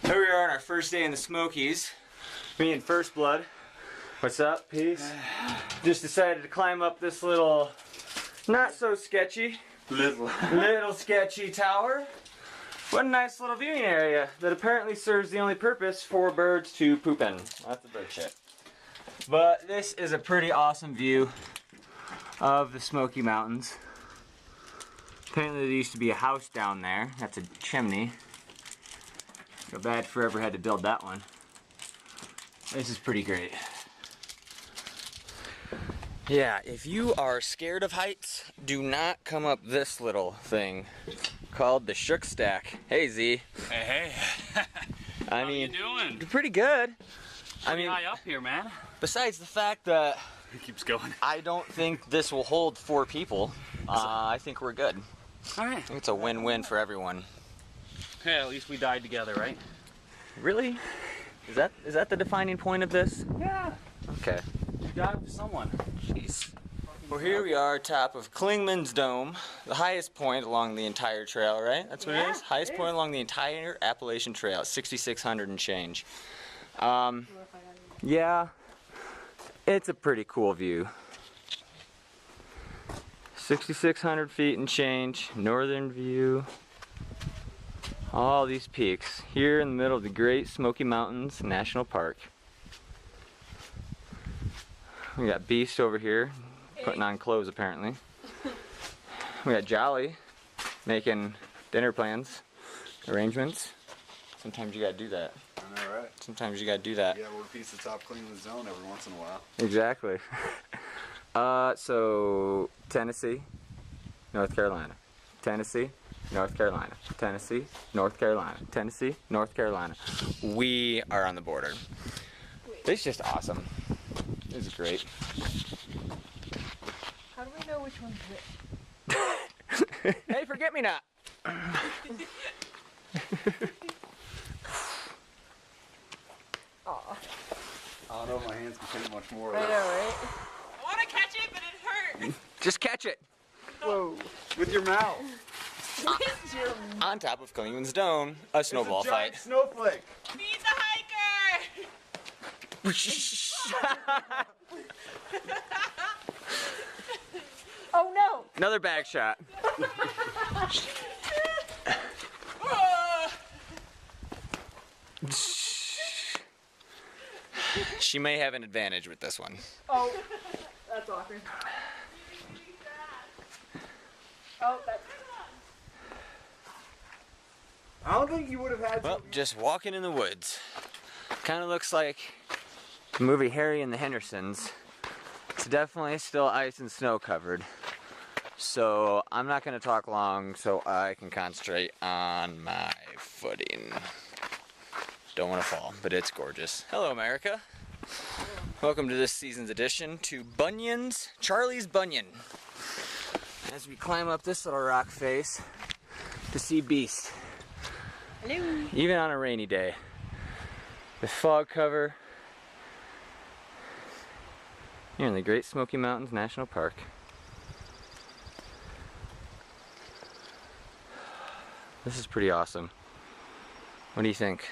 Here we are on our first day in the Smokies. Me and First Blood. What's up, peace? Just decided to climb up this little, not so sketchy, little sketchy tower. What a nice little viewing area that apparently serves the only purpose for birds to poop in. That's the bird shit. But this is a pretty awesome view of the Smoky Mountains. Apparently there used to be a house down there. That's a chimney. Feel bad Forever had to build that one. This is pretty great. Yeah, if you are scared of heights, do not come up this little thing called the Shook Stack. Hey Z. Hey. How you doing? Pretty good. Pretty high up here, man. Besides the fact that It keeps going. I don't think this will hold 4 people, I think we're good. All right. I think it's a win-win for everyone. Hey, at least we died together, right? Really? Is that the defining point of this? Yeah. Okay. You died with someone. Jeez. Well, here we are, top of Klingman's Dome, the highest point along the entire trail, right? That's what it is? Highest point along the entire Appalachian Trail, 6,600 and change. Yeah, it's a pretty cool view. 6,600 feet and change, northern view. All these peaks here in the middle of the Great Smoky Mountains National Park. We got Beast over here, putting on clothes apparently. We got Jolly making dinner plans, arrangements. Sometimes you gotta do that. I know, right? Sometimes you gotta do that. Yeah, we're a piece of top cleaning the zone every once in a while. Exactly. So Tennessee, North Carolina. Tennessee, North Carolina. Tennessee, North Carolina. Tennessee, North Carolina. We are on the border. It's just awesome. This is great. How do we know which one's which? Hey, forget me not. Aw. I don't know if my hands can take much more I of know, that. right? I want to catch it, but it hurt. Just catch it. Whoa. With your mouth. With your On top of Klingman's Dome, a snowball it's a giant fight. snowflake. Feed the hiker. Oh no! Another bag shot. She may have an advantage with this one. Oh, that's awkward. Oh, that's... I don't think you would have had Well, just walking in the woods. Kind of looks like the movie Harry and the Hendersons. It's definitely still ice and snow covered. So I'm not going to talk long so I can concentrate on my footing. Don't want to fall, but it's gorgeous. Hello, America. Welcome to this season's edition to Bunyan's, Charlie's Bunyan. As we climb up this little rock face to see Beast. Hello. Even on a rainy day. With fog cover. Here in the Great Smoky Mountains National Park. This is pretty awesome. What do you think?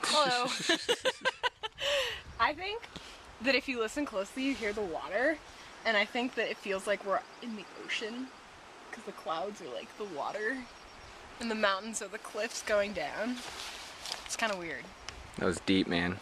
Hello. I think that if you listen closely, you hear the water, and I think that it feels like we're in the ocean, because the clouds are like the water, and the mountains are the cliffs going down. It's kind of weird. That was deep, man.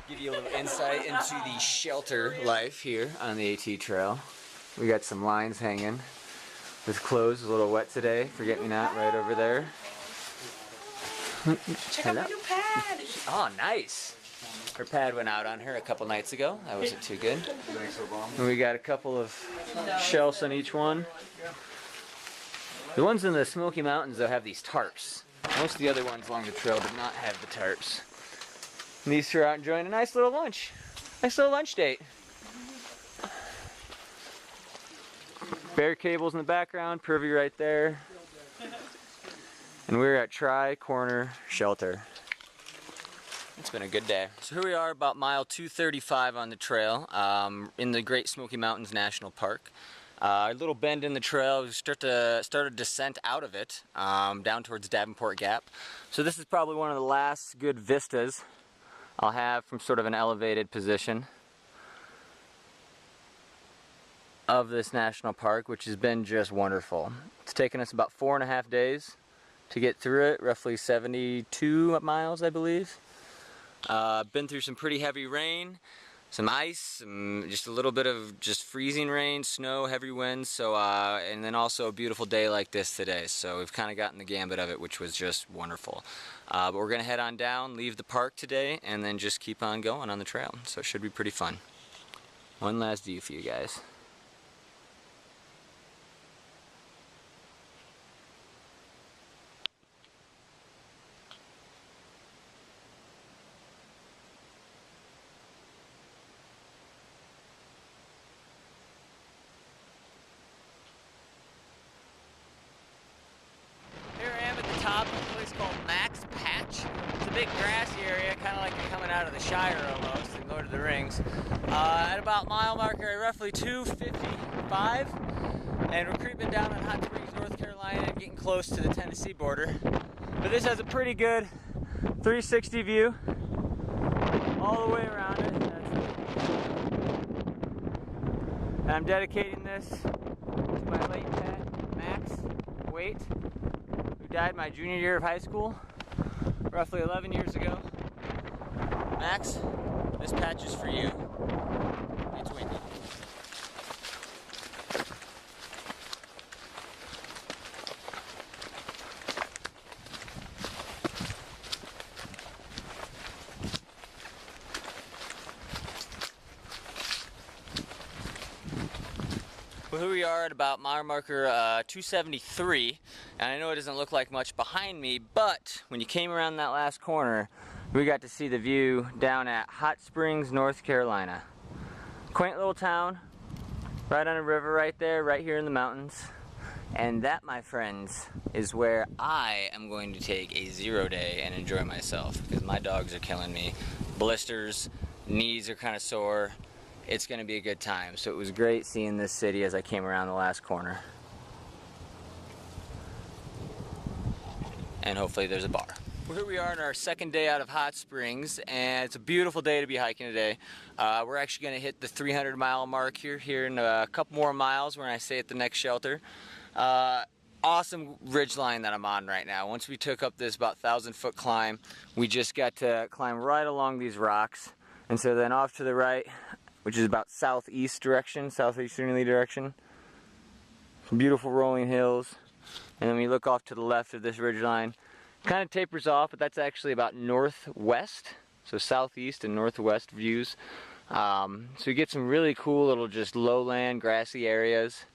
Give you a little insight into the shelter life here on the AT trail. We got some lines hanging with clothes, a little wet today. Forget me not right over there. Check out my new pad. Oh, nice. Her pad went out on her a couple nights ago. That wasn't too good. And we got a couple of shelves on each one. The ones in the Smoky Mountains, though, have these tarps. Most of the other ones along the trail did not have the tarps. And these two are out enjoying a nice little lunch. Nice little lunch date. Bear cables in the background, Privy right there. And we're at Tri-Corner Shelter. It's been a good day. So here we are about mile 235 on the trail in the Great Smoky Mountains National Park. A little bend in the trail, we start a descent out of it down towards Davenport Gap. So this is probably one of the last good vistas I'll have from sort of an elevated position of this national park, which has been just wonderful. It's taken us about 4.5 days to get through it, roughly 72 miles, I believe. Been through some pretty heavy rain, some ice, just a little bit of just freezing rain, snow, heavy winds, so and then also a beautiful day like this today. So we've kind of gotten the gambit of it, which was just wonderful. But we're gonna head on down, leave the park today, and then just keep on going on the trail. So it should be pretty fun. One last view for you guys. Top of a place called Max Patch. It's a big grassy area, kind of like you're coming out of the Shire almost, in Lord of the Rings. At about mile marker roughly 255, and we're creeping down on Hot Springs, North Carolina, and getting close to the Tennessee border. But this has a pretty good 360 view all the way around it. And I'm dedicating this to my late pet, Max Waite, died my junior year of high school, roughly 11 years ago. Max, this patch is for you. It's windy. Well, here we are at about mile marker 273, and I know it doesn't look like much behind me, but when you came around that last corner, we got to see the view down at Hot Springs, North Carolina. Quaint little town, right on a river right there, right here in the mountains. And that, my friends, is where I am going to take a 0 day and enjoy myself, because my dogs are killing me. Blisters, knees are kind of sore. It's going to be a good time. So it was great seeing this city as I came around the last corner. And hopefully there's a bar. Well, here we are on our second day out of Hot Springs, and it's a beautiful day to be hiking today. We're actually going to hit the 300-mile mark here in a couple more miles when I stay at the next shelter. Awesome ridgeline that I'm on right now. Once we took up this about 1,000-foot climb, we just got to climb right along these rocks. And so then off to the right, which is about southeasterly direction. Some beautiful rolling hills. And then we look off to the left of this ridgeline. Kind of tapers off, but that's actually about northwest. So southeast and northwest views. So you get some really cool little just lowland, grassy areas.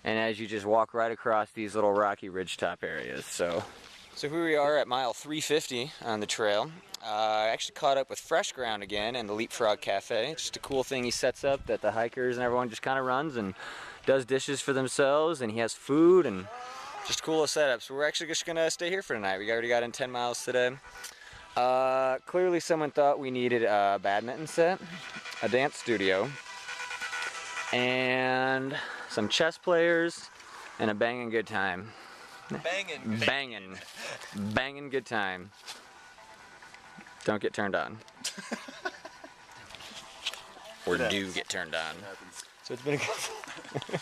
And as you just walk right across these little rocky ridgetop areas. So here we are at mile 350 on the trail. I actually caught up with Fresh Ground again and the Leapfrog Cafe. It's just a cool thing he sets up that the hikers and everyone just kind of runs and does dishes for themselves, and he has food and just cool setup. So we're actually just gonna stay here for tonight. We already got in 10 miles today. Clearly someone thought we needed a badminton set, a dance studio, and some chess players, and a banging good time. Banging good time. Don't get turned on. Or do get turned on. So it's been a good